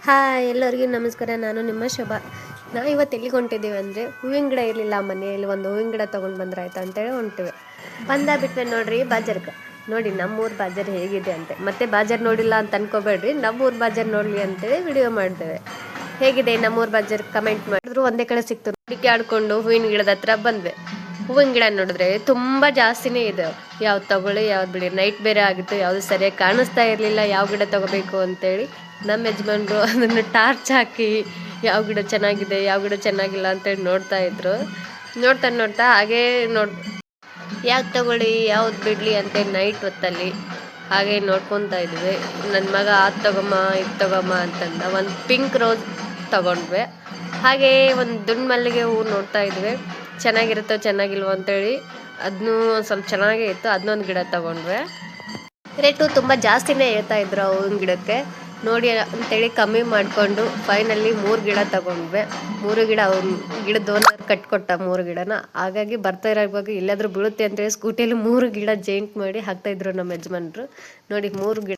Hi ಎಲ್ಲರಿಗೂ ನಮಸ್ಕಾರ. ನಾನು ನಿಮ್ಮ ಶೋಭಾ. ನಾವು ಇವತ್ತು ಎಲ್ಲಿಗೆ ಹೊಂಟಿದ್ದೀವಿ ಅಂದರೆ ಹೂವಿನ ಗಿಡ ಇರಲಿಲ್ಲ ಮನೆಯಲ್ಲಿ, ಒಂದು ಹೂವಿನ ಗಿಡ ತೊಗೊಂಡು ಬಂದ್ರೆ ಆಯ್ತು ಅಂತೇಳಿ ಹೊಂಟಿವೆ. ಬಿಟ್ವೆ ನೋಡ್ರಿ ಬಾಜರ್ಗೆ. ನೋಡಿ ನಮ್ಮೂರು ಬಾಜರ್ ಹೇಗಿದೆ ಅಂತೆ. ಮತ್ತೆ ಬಾಜರ್ ನೋಡಿಲ್ಲ ಅಂತ ಅನ್ಕೋಬೇಡ್ರಿ, ನಮ್ಮೂರು ಬಾಜರ್ ನೋಡಲಿ ಅಂತೇಳಿ ವಿಡಿಯೋ ಮಾಡ್ತೇವೆ. ಹೇಗಿದೆ ನಮ್ಮೂರು ಬಾಜರ್ ಕಮೆಂಟ್ ಮಾಡಿದ್ರು. ಒಂದೇ ಕಡೆ ಸಿಕ್ತು. ಹುಡುಕಿ ಆಡ್ಕೊಂಡು ಹೂವಿನ ಗಿಡದ ಹತ್ರ ಬಂದ್ವಿ. ಹೂವಿನ ಗಿಡ ನೋಡಿದ್ರೆ ತುಂಬ ಜಾಸ್ತಿನೇ ಇದೆ. ಯಾವ್ದು ತಗೊಳ್ಳಿ ಯಾವ್ದು ಬಿಡಿ. ನೈಟ್ ಬೇರೆ ಆಗಿತ್ತು, ಯಾವುದು ಸರಿಯಾಗಿ ಕಾಣಿಸ್ತಾ ಇರಲಿಲ್ಲ ಯಾವ ಗಿಡ ತಗೋಬೇಕು ಅಂತೇಳಿ. ನಮ್ಮ ಯಜಮಾನ್ರು ಅದನ್ನು ಟಾರ್ಚ್ ಹಾಕಿ ಯಾವ ಗಿಡ ಚೆನ್ನಾಗಿದೆ ಯಾವ ಗಿಡ ಚೆನ್ನಾಗಿಲ್ಲ ಅಂತೇಳಿ ನೋಡ್ತಾ ಇದ್ರು. ನೋಡ್ತಾ ಹಾಗೇ ಯಾವ್ದು ತಗೊಳ್ಳಿ ಯಾವ್ದು ಬಿಡಲಿ ಅಂತೇಳಿ ನೈಟ್ ಹೊತ್ತಲ್ಲಿ ಹಾಗೆ ನೋಡ್ಕೊತಾ ಇದ್ವಿ. ನನ್ನ ಮಗ ಅದು ತಗೊಮ್ಮ ಇದು ತಗೊಮ್ಮ ಅಂತಂದ. ಒಂದು ಪಿಂಕ್ ರೋಸ್ ತಗೊಂಡ್ವಿ. ಹಾಗೆ ಒಂದು ದುಂಡು ಮಲ್ಲಿಗೆ ಹೂವು ನೋಡ್ತಾ ಇದ್ವಿ. ಚೆನ್ನಾಗಿರುತ್ತೋ ಚೆನ್ನಾಗಿಲ್ವೋ ಅಂತೇಳಿ ಅದನ್ನೂ ಸ್ವಲ್ಪ ಚೆನ್ನಾಗೇ ಇತ್ತು, ಅದನ್ನೊಂದು ಗಿಡ ತಗೊಂಡ್ವಿ. ರೇಟು ತುಂಬ ಜಾಸ್ತಿನೇ ಹೇಳ್ತಾ ಇದ್ರು ಆ ಹೂವಿನ ಗಿಡಕ್ಕೆ. ನೋಡಿ ಅಂತೇಳಿ ಕಮ್ಮಿ ಮಾಡಿಕೊಂಡು ಫೈನಲ್ಲಿ 3 ಗಿಡ ತಗೊಂಡ್ವಿ. 3 ಗಿಡ ಗಿಡದ ಓನರ್ ಕಟ್ಕೊಟ್ಟ 3 ಗಿಡನ. ಹಾಗಾಗಿ ಬರ್ತಾ ಇರೋವಾಗ ಎಲ್ಲಾದರೂ ಬೀಳುತ್ತೆ ಅಂತೇಳಿ ಸ್ಕೂಟಿಯಲ್ಲಿ 3 ಗಿಡ ಜೈಂಟ್ ಮಾಡಿ ಹಾಕ್ತಾಯಿದ್ರು ನಮ್ಮ ಯಜಮಾನ್ರು. ನೋಡಿ 3 ಗಿಡ